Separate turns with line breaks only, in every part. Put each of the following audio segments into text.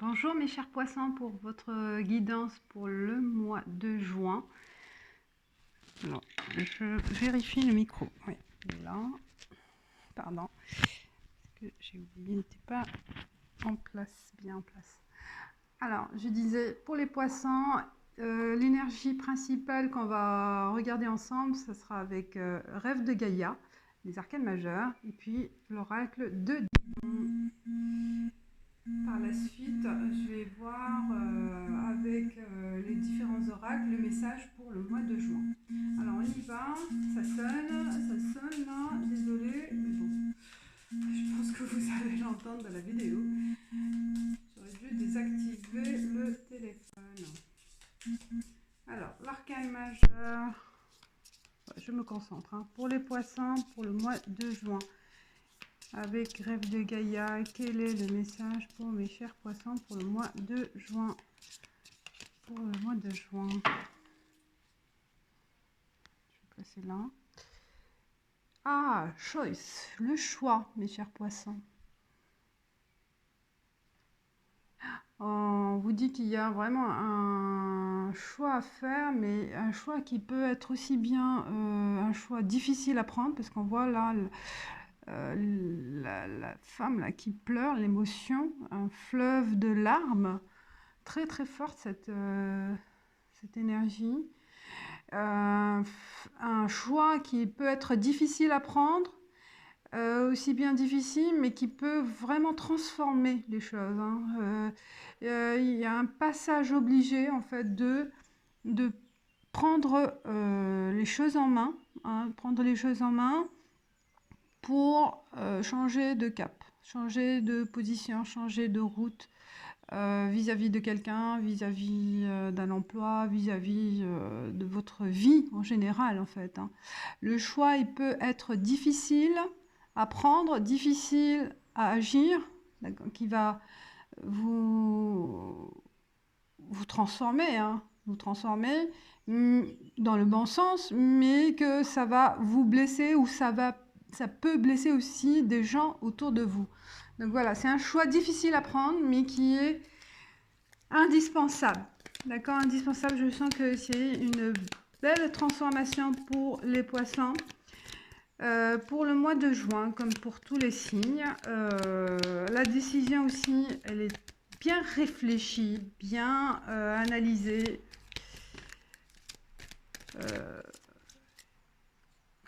Bonjour mes chers poissons, pour votre guidance pour le mois de juin. Alors, je vérifie le micro. Oui, là. Pardon. Parce que j'ai oublié, il n'était pas en place, bien en place. Alors, je disais, pour les poissons, l'énergie principale qu'on va regarder ensemble, ce sera avec Rêve de Gaïa, les arcanes majeurs, et puis l'oracle de Dion. Par la suite, je vais voir avec les différents oracles le message pour le mois de juin. Alors on y va, ça sonne là, désolé, mais bon, je pense que vous allez l'entendre dans la vidéo. J'aurais dû désactiver le téléphone. Alors, l'arcane majeur, je me concentre, hein. Pour les poissons, pour le mois de juin. Avec Rêve de Gaïa, quel est le message pour mes chers poissons pour le mois de juin? Pour le mois de juin. Je vais passer là. Ah, choice, le choix, mes chers poissons. On vous dit qu'il y a vraiment un choix à faire, mais un choix qui peut être aussi bien un choix difficile à prendre, parce qu'on voit là la femme là, qui pleure, l'émotion, un fleuve de larmes, très très forte cette énergie. Un choix qui peut être difficile à prendre, aussi bien difficile, mais qui peut vraiment transformer les choses, hein. Il y a un passage obligé, en fait, de prendre les choses en main, hein, prendre les choses en main pour changer de cap, changer de position, changer de route, vis-à-vis de quelqu'un, vis-à-vis d'un emploi, vis-à-vis de votre vie en général, en fait, hein. Le choix, il peut être difficile à prendre, difficile à agir, qui va vous transformer, hein, vous transformer dans le bon sens, mais que ça va vous blesser ou ça peut blesser aussi des gens autour de vous. Donc voilà, c'est un choix difficile à prendre, mais qui est indispensable. D'accord, indispensable. Je sens que c'est une belle transformation pour les poissons. Pour le mois de juin, comme pour tous les signes, la décision aussi, elle est bien réfléchie, bien analysée,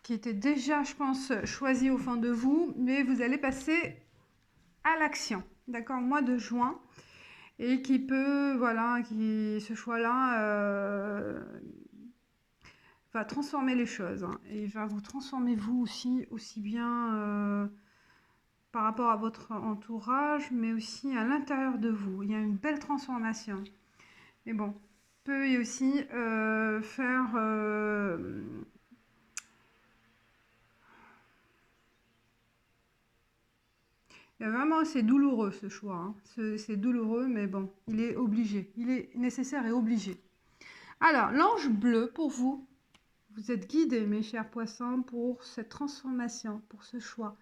qui était déjà, je pense, choisie au fond de vous, mais vous allez passer à l'action, d'accord, mois de juin, et qui peut, voilà, ce choix-là va transformer les choses, hein, et va vous transformer vous aussi bien par rapport à votre entourage, mais aussi à l'intérieur de vous. Il y a une belle transformation. Mais bon, peut aussi faire... vraiment, c'est douloureux ce choix, hein. C'est douloureux, mais bon, il est obligé. Il est nécessaire et obligé. Alors, l'ange bleu pour vous. Vous êtes guidés, mes chers poissons, pour cette transformation, pour ce choix.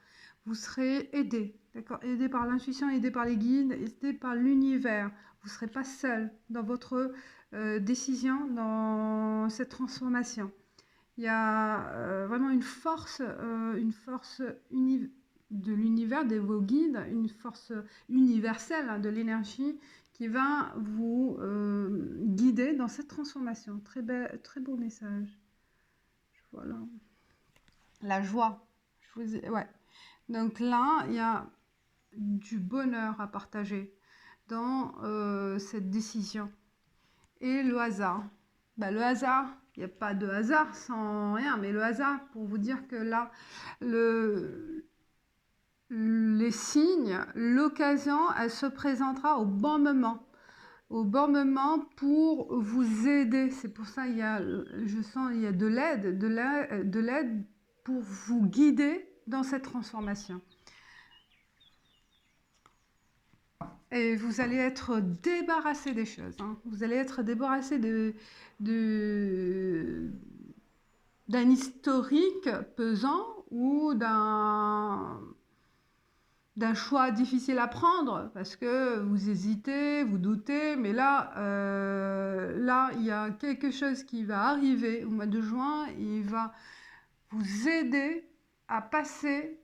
Vous serez aidés, d'accord? Aidés par l'intuition, aidés par les guides, aidés par l'univers. Vous ne serez pas seul dans votre décision, dans cette transformation. Il y a vraiment une force de l'univers, de vos guides, une force universelle, hein, de l'énergie qui va vous guider dans cette transformation. Très beau message. Voilà. La joie. Ouais. Donc là, il y a du bonheur à partager dans cette décision. Et le hasard. Ben, le hasard, il n'y a pas de hasard sans rien, mais le hasard, pour vous dire que là, les signes, l'occasion, elle se présentera au bon moment. Au bon moment pour vous aider. C'est pour ça je sens il y a de l'aide pour vous guider dans cette transformation. Et vous allez être débarrassé des choses, hein. Vous allez être débarrassé d'un historique pesant ou d'un choix difficile à prendre parce que vous hésitez, vous doutez, mais là, là, il y a quelque chose qui va arriver au mois de juin, il va vous aider à passer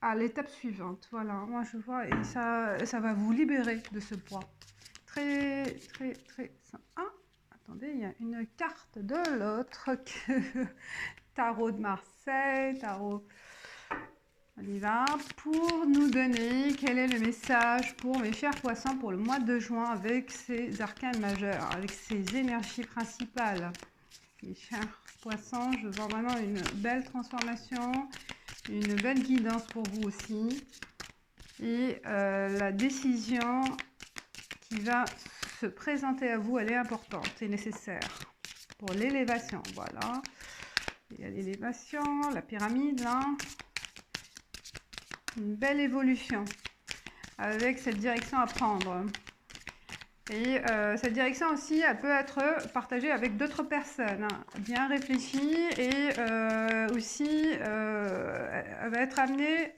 à l'étape suivante. Voilà, moi je vois, et ça va vous libérer de ce poids. Très simple. Ah, attendez, il y a une carte de l'autre, tarot de Marseille, tarot. On y va pour nous donner quel est le message pour mes chers poissons pour le mois de juin avec ces arcanes majeurs, avec ces énergies principales. Mes chers poissons, je vois vraiment une belle transformation, une belle guidance pour vous aussi. Et la décision qui va se présenter à vous, elle est importante et nécessaire pour l'élévation. Voilà. Il y a l'élévation, la pyramide là. Une belle évolution avec cette direction à prendre. Et cette direction aussi, elle peut être partagée avec d'autres personnes, hein, bien réfléchie, et aussi elle va être amenée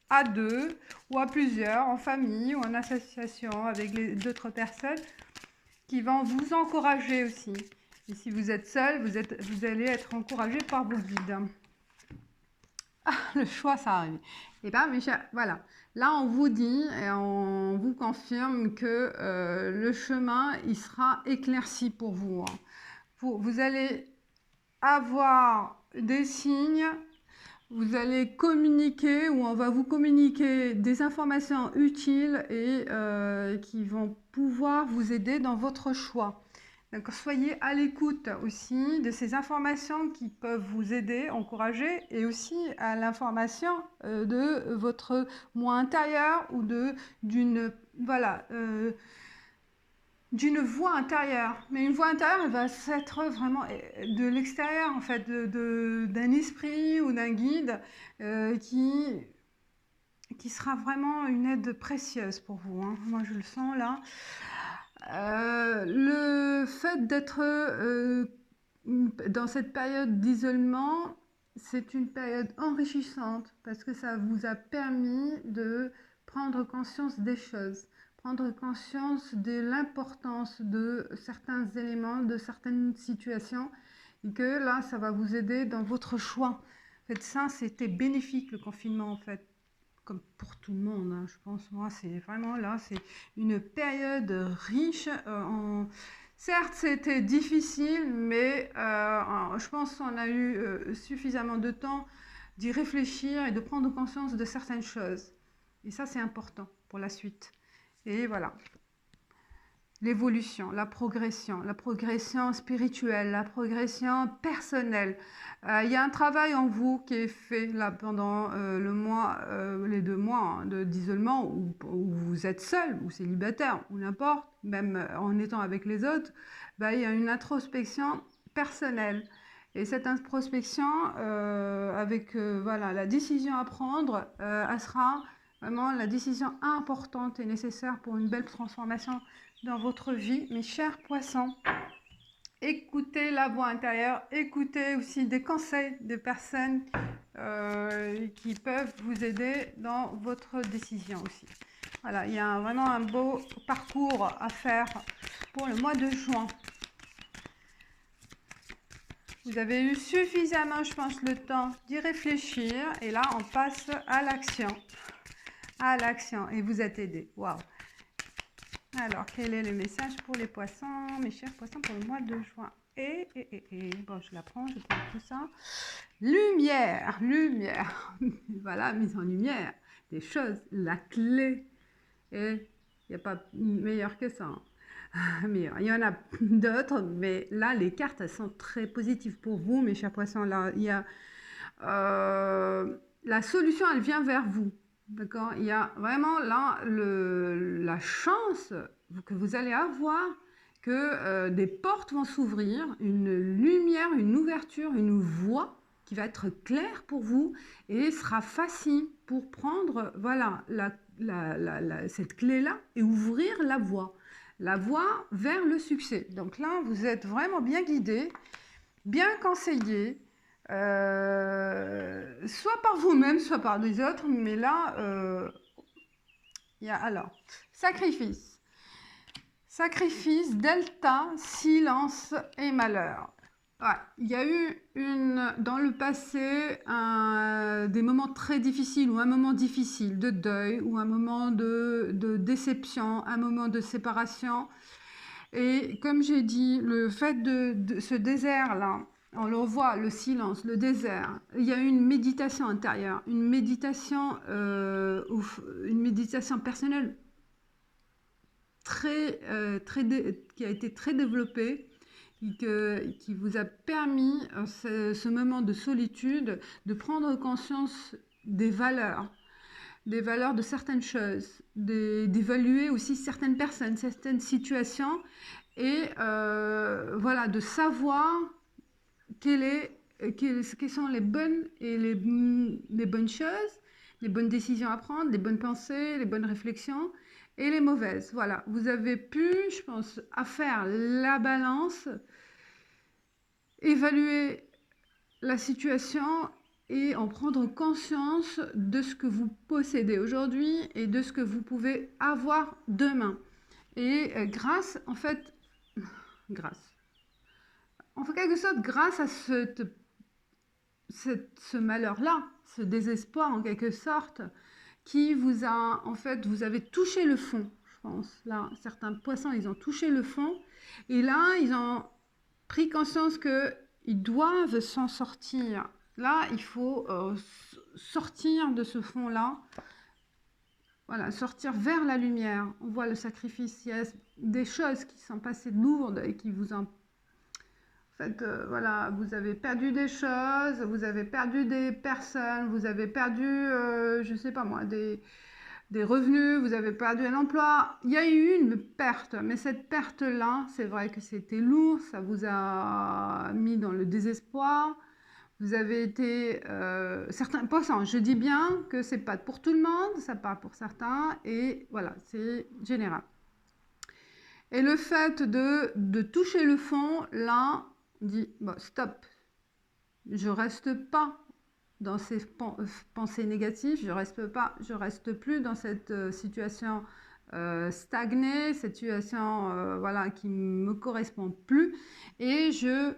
à deux ou à plusieurs, en famille ou en association avec d'autres personnes qui vont vous encourager aussi. Et si vous êtes seul, vous allez être encouragé par vos guides. Ah, le choix, ça arrive. Et bien, mes chers, voilà. Là, on vous dit et on vous confirme que le chemin, il sera éclairci pour vous. Hein. Vous allez avoir des signes, vous allez communiquer, ou on va vous communiquer des informations utiles et qui vont pouvoir vous aider dans votre choix. Donc, soyez à l'écoute aussi de ces informations qui peuvent vous aider, encourager, et aussi à l'information de votre moi intérieur ou d'une d'une voix intérieure. Mais une voix intérieure, elle va être vraiment de l'extérieur, en fait, d'un esprit ou d'un guide qui sera vraiment une aide précieuse pour vous. Hein. Moi, je le sens là. Le fait d'être dans cette période d'isolement, c'est une période enrichissante parce que ça vous a permis de prendre conscience des choses, prendre conscience de l'importance de certains éléments, de certaines situations, et que là, ça va vous aider dans votre choix. En fait, ça, c'était bénéfique le confinement, en fait. Comme pour tout le monde, hein, je pense, moi, c'est vraiment là, c'est une période riche. Certes, c'était difficile, mais je pense qu'on a eu suffisamment de temps d'y réfléchir et de prendre conscience de certaines choses. Et ça, c'est important pour la suite. Et voilà. L'évolution, la progression spirituelle, la progression personnelle. Il y a un travail en vous qui est fait là pendant le mois, les 2 mois hein, d'isolement où vous êtes seul ou célibataire ou n'importe, même en étant avec les autres, bah, il y a une introspection personnelle. Et cette introspection, avec voilà, la décision à prendre, elle sera vraiment la décision importante et nécessaire pour une belle transformation dans votre vie, mes chers poissons. Écoutez la voix intérieure, écoutez aussi des conseils de personnes qui peuvent vous aider dans votre décision aussi. Voilà, il y a vraiment un beau parcours à faire pour le mois de juin. Vous avez eu suffisamment, je pense, le temps d'y réfléchir. Et là, on passe à l'action. À l'action. Et vous êtes aidé. Waouh! Alors, quel est le message pour les poissons, mes chers poissons, pour le mois de juin? Bon, je la prends, je prends tout ça. Lumière, lumière. Voilà, mise en lumière des choses, la clé. Et il n'y a pas meilleur que ça. Hein. Mais il y en a d'autres, mais là, les cartes, elles sont très positives pour vous, mes chers poissons. Là, il y a la solution, elle vient vers vous. D'accord? Il y a vraiment là la chance que vous allez avoir que des portes vont s'ouvrir, une lumière, une ouverture, une voie qui va être claire pour vous et sera facile pour prendre voilà, cette clé-là et ouvrir la voie vers le succès. Donc là, vous êtes vraiment bien guidé, bien conseillé. soit par vous-même, soit par des autres, mais là, il y a alors sacrifice. Sacrifice, delta, silence et malheur. Ouais, il y a eu dans le passé des moments très difficiles ou un moment difficile de deuil ou un moment de déception, un moment de séparation. Et comme j'ai dit, le fait de ce désert-là, on le voit, le silence, le désert, il y a eu une méditation intérieure, une méditation personnelle qui a été très développée et qui vous a permis, ce moment de solitude, de prendre conscience des valeurs de certaines choses, d'évaluer aussi certaines personnes, certaines situations, et voilà, de savoir quelles sont les bonnes et les bonnes choses, les bonnes décisions à prendre, les bonnes pensées, les bonnes réflexions, et les mauvaises. Voilà, vous avez pu, je pense, à faire la balance, évaluer la situation et en prendre conscience de ce que vous possédez aujourd'hui et de ce que vous pouvez avoir demain. Et grâce, en fait, en quelque sorte, grâce à ce malheur-là, ce désespoir en quelque sorte, qui vous a, en fait, vous avez touché le fond, je pense. Là, certains poissons, ils ont touché le fond, et là, ils ont pris conscience qu'ils doivent s'en sortir. Là, il faut sortir de ce fond-là, voilà, sortir vers la lumière. On voit le sacrifice, il y a des choses qui sont passées lourdes et qui vous ont... En fait, voilà, vous avez perdu des choses, vous avez perdu des personnes, vous avez perdu, je sais pas moi, des revenus, vous avez perdu un emploi. Il y a eu une perte, mais cette perte-là, c'est vrai que c'était lourd, ça vous a mis dans le désespoir. Vous avez été... certains poissons, je dis bien que c'est pas pour tout le monde, ça part pour certains, et voilà, c'est général. Et le fait de toucher le fond, là, on dit, bon, stop, je reste pas dans ces pensées négatives, je reste plus dans cette situation stagnée, cette situation voilà, qui me correspond plus, et je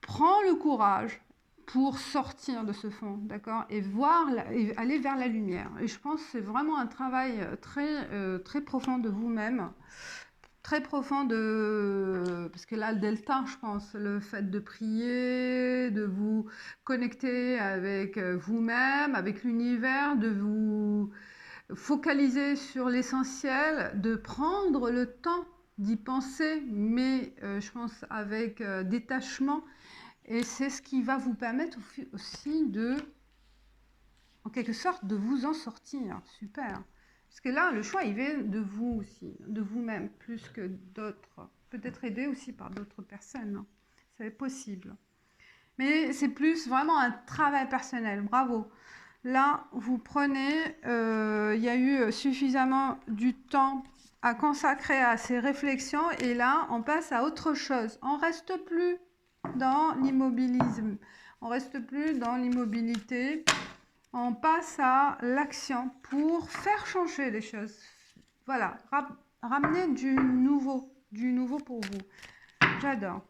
prends le courage pour sortir de ce fond, d'accord, et et aller vers la lumière. Et je pense que c'est vraiment un travail très profond de vous-même, très profond parce que là, le delta, je pense, le fait de prier, de vous connecter avec vous-même, avec l'univers, de vous focaliser sur l'essentiel, de prendre le temps d'y penser, mais je pense avec détachement. Et c'est ce qui va vous permettre aussi en quelque sorte, de vous en sortir. Super. Parce que là, le choix, il vient de vous aussi, de vous-même, plus que d'autres. Peut-être aidé aussi par d'autres personnes. C'est possible. Mais c'est plus vraiment un travail personnel. Bravo. Là, vous prenez, il y a eu suffisamment du temps à consacrer à ces réflexions. Et là, on passe à autre chose. On ne reste plus dans l'immobilisme. On ne reste plus dans l'immobilité. On passe à l'action pour faire changer les choses. Voilà, ramener du nouveau pour vous. J'adore.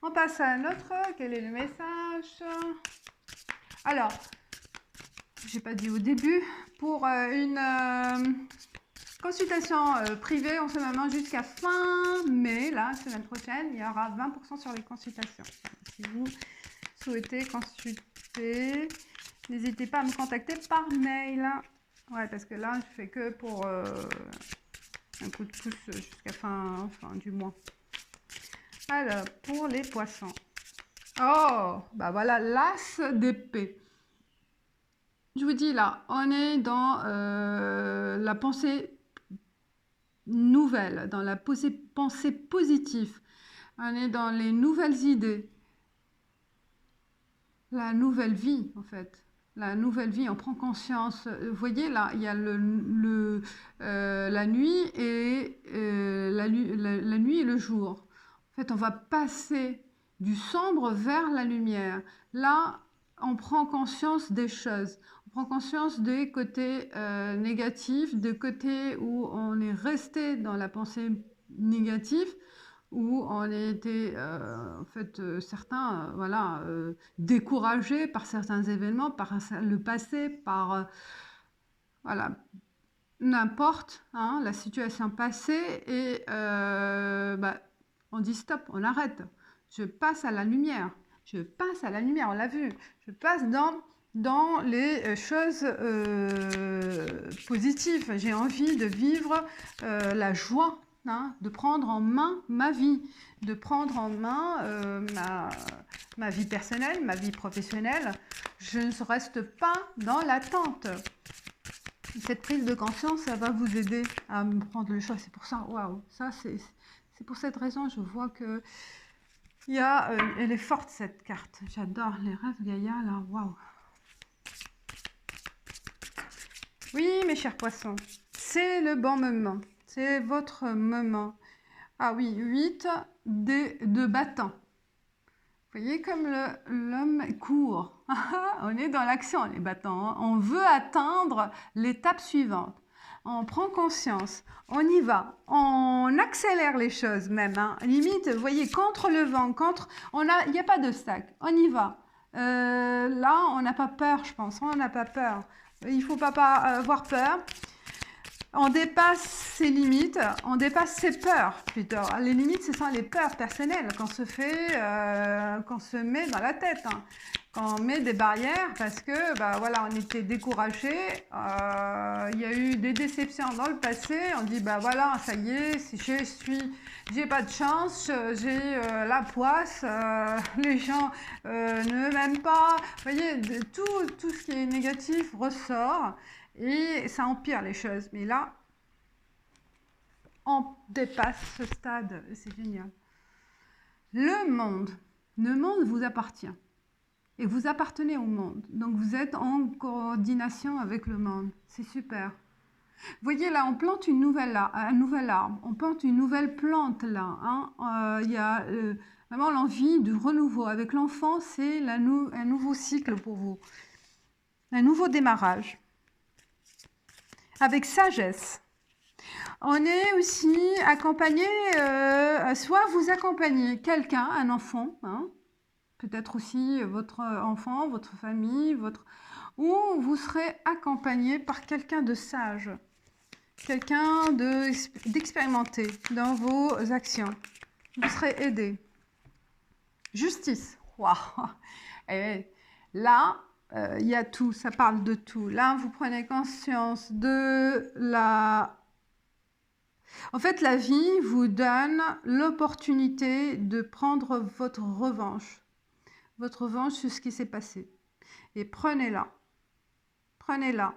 On passe à un autre. Quel est le message? Alors, j'ai pas dit au début, pour une consultation privée en ce moment jusqu'à fin mai, la semaine prochaine, il y aura 20% sur les consultations. Si vous souhaitez consulter, n'hésitez pas à me contacter par mail. Ouais, parce que là, je fais que pour un coup de pouce jusqu'à fin du mois. Alors, pour les poissons. Oh, bah voilà, l'as d'épée. Je vous dis là, on est dans la pensée nouvelle, dans la pensée positive. On est dans les nouvelles idées. La nouvelle vie, en fait. La nouvelle vie, on prend conscience. Vous voyez, là, il y a la nuit et la nuit et le jour. En fait, on va passer du sombre vers la lumière. Là, on prend conscience des choses. On prend conscience des côtés négatifs, des côtés où on est resté dans la pensée négative, où on a été, en fait, certains, voilà, découragés par certains événements, par le passé, par, voilà, n'importe, hein, la situation passée, et bah, on dit stop, on arrête. Je passe à la lumière. Je passe à la lumière, on l'a vu. Je passe dans les choses positives. J'ai envie de vivre la joie, hein, de prendre en main ma vie, de prendre en main ma vie personnelle, ma vie professionnelle. Je ne reste pas dans l'attente. Cette prise de conscience, ça va vous aider à me prendre le choix. C'est pour ça, waouh, ça c'est pour cette raison, je vois que elle est forte cette carte. J'adore les rêves Gaïa là, waouh. Oui, mes chers poissons, c'est le bon moment, c'est votre moment. Ah oui, 8 de bâton. Vous voyez comme l'homme court. On est dans l'action, les battants. On veut atteindre l'étape suivante. On prend conscience, on y va, on accélère les choses même. Hein. Limite, vous voyez, contre le vent, il n'y a pas de sac, on y va. Là, on n'a pas peur, je pense. On n'a pas peur. Il ne faut pas avoir peur. On dépasse ses limites, on dépasse ses peurs plutôt. Les limites, ce sont les peurs personnelles qu'on se fait, qu'on se met dans la tête. Hein. Quand on met des barrières parce que, bah voilà, on était découragé, il y a eu des déceptions dans le passé. On dit, bah voilà, ça y est, j'ai pas de chance, j'ai la poisse, les gens ne m'aiment pas. Vous voyez, tout ce qui est négatif ressort. Et ça empire les choses. Mais là, on dépasse ce stade. C'est génial. Le monde vous appartient. Et vous appartenez au monde. Donc, vous êtes en coordination avec le monde. C'est super. Vous voyez, là, on plante un nouvel arbre. On plante une nouvelle plante, là. Hein. Il y a vraiment l'envie du renouveau. Avec l'enfant, c'est un nouveau cycle pour vous. Un nouveau démarrage. Avec sagesse. On est aussi accompagné, soit vous accompagnez quelqu'un, un enfant, hein, peut-être aussi votre enfant, votre famille, ou vous serez accompagné par quelqu'un de sage, quelqu'un d'expérimenté dans vos actions. Vous serez aidé. Justice. Waouh. Et là, il y a tout, ça parle de tout. Là, vous prenez conscience de la... En fait, la vie vous donne l'opportunité de prendre votre revanche sur ce qui s'est passé. Et prenez-la. Prenez-la,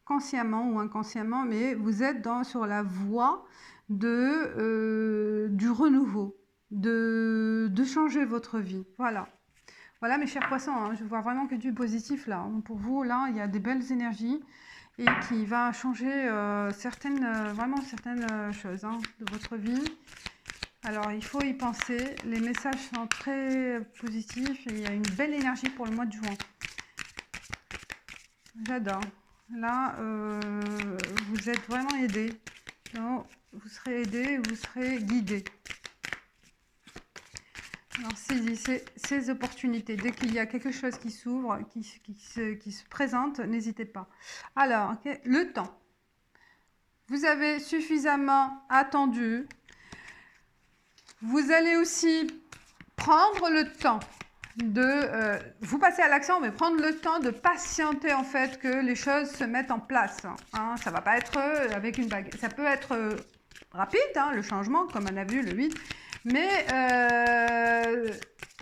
consciemment ou inconsciemment, mais vous êtes sur la voie du renouveau, de changer votre vie. Voilà. Voilà mes chers poissons, hein, je vois vraiment que du positif là. Pour vous, là, il y a des belles énergies et qui va changer certaines choses hein, de votre vie. Alors, il faut y penser. Les messages sont très positifs et il y a une belle énergie pour le mois de juin. J'adore. Là, vous êtes vraiment aidés. Donc, vous serez aidés, vous serez guidés. Alors, saisissez ces opportunités. Dès qu'il y a quelque chose qui s'ouvre, qui se présente, n'hésitez pas. Alors, okay, le temps. Vous avez suffisamment attendu. Vous allez aussi prendre le temps de... vous passez à l'action, mais prendre le temps de patienter, en fait, que les choses se mettent en place. Hein. Ça ne va pas être avec une bague. Ça peut être rapide, hein, le changement, comme on a vu, le 8. Mais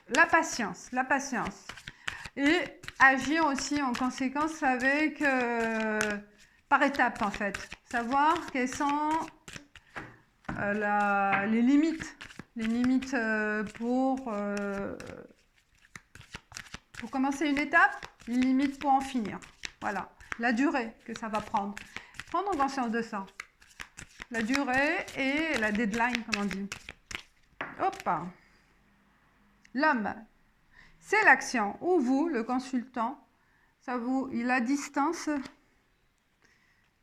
la patience. Et agir aussi en conséquence avec, par étapes en fait. Savoir quelles sont les limites. Les limites pour commencer une étape, les limites pour en finir. Voilà, la durée que ça va prendre. Prendre conscience de ça. La durée et la deadline, comme on dit. Hop. L'homme, c'est l'action. Ou vous, le consultant, il a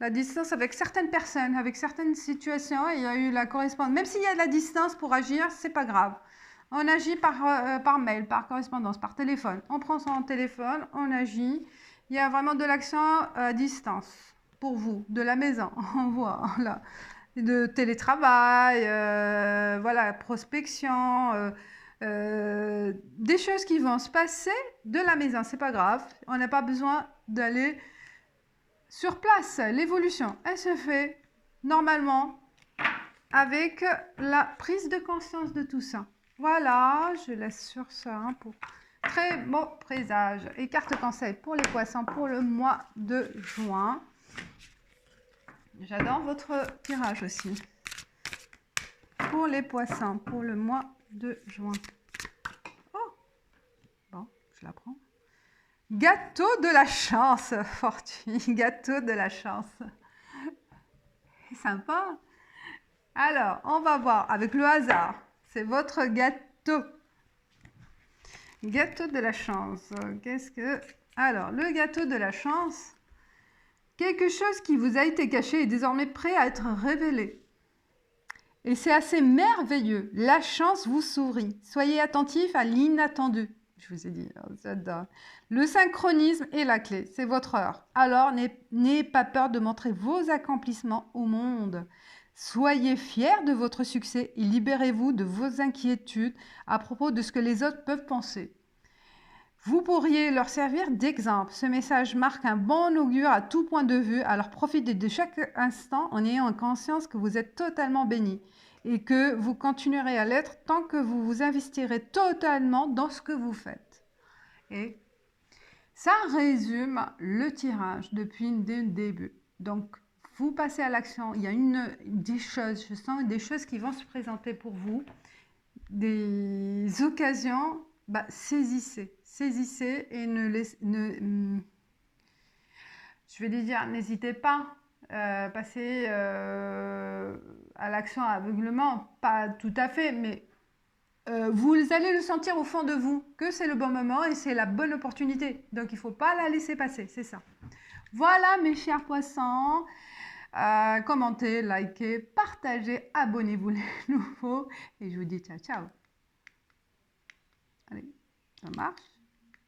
la distance avec certaines personnes, avec certaines situations. Il y a eu la correspondance. Même s'il y a de la distance pour agir, c'est pas grave. On agit par mail, par correspondance, par téléphone. On prend son téléphone, on agit. Il y a vraiment de l'action à distance pour vous, de la maison. On voit là, de télétravail, voilà, prospection, des choses qui vont se passer de la maison. C'est pas grave. On n'a pas besoin d'aller sur place. L'évolution, elle se fait normalement avec la prise de conscience de tout ça. Voilà, je laisse sur ça hein, pour très beau présage. Et carte conseil pour les poissons pour le mois de juin. J'adore votre tirage aussi. Pour les poissons pour le mois de juin. Oh, bon, je la prends. Gâteau de la chance, Fortune. Gâteau de la chance. C'est sympa. Alors, on va voir avec le hasard. C'est votre gâteau. Gâteau de la chance. Qu'est-ce que... Alors, le gâteau de la chance. Quelque chose qui vous a été caché est désormais prêt à être révélé. Et c'est assez merveilleux. La chance vous sourit. Soyez attentif à l'inattendu. Je vous ai dit, j'adore. Le synchronisme est la clé. C'est votre heure. Alors, n'ayez pas peur de montrer vos accomplissements au monde. Soyez fiers de votre succès et libérez-vous de vos inquiétudes à propos de ce que les autres peuvent penser. Vous pourriez leur servir d'exemple. Ce message marque un bon augure à tout point de vue, alors profitez de chaque instant en ayant conscience que vous êtes totalement béni et que vous continuerez à l'être tant que vous vous investirez totalement dans ce que vous faites. Et ça résume le tirage depuis le début. Donc, vous passez à l'action. Il y a des choses, je sens des choses qui vont se présenter pour vous, des occasions. Saisissez et je vais dire, n'hésitez pas à passer à l'action aveuglement, pas tout à fait, mais vous allez le sentir au fond de vous, que c'est le bon moment et c'est la bonne opportunité. Donc, il ne faut pas la laisser passer, c'est ça. Voilà mes chers poissons, commentez, likez, partagez, abonnez-vous les nouveaux et je vous dis ciao ciao. Allez, ça marche.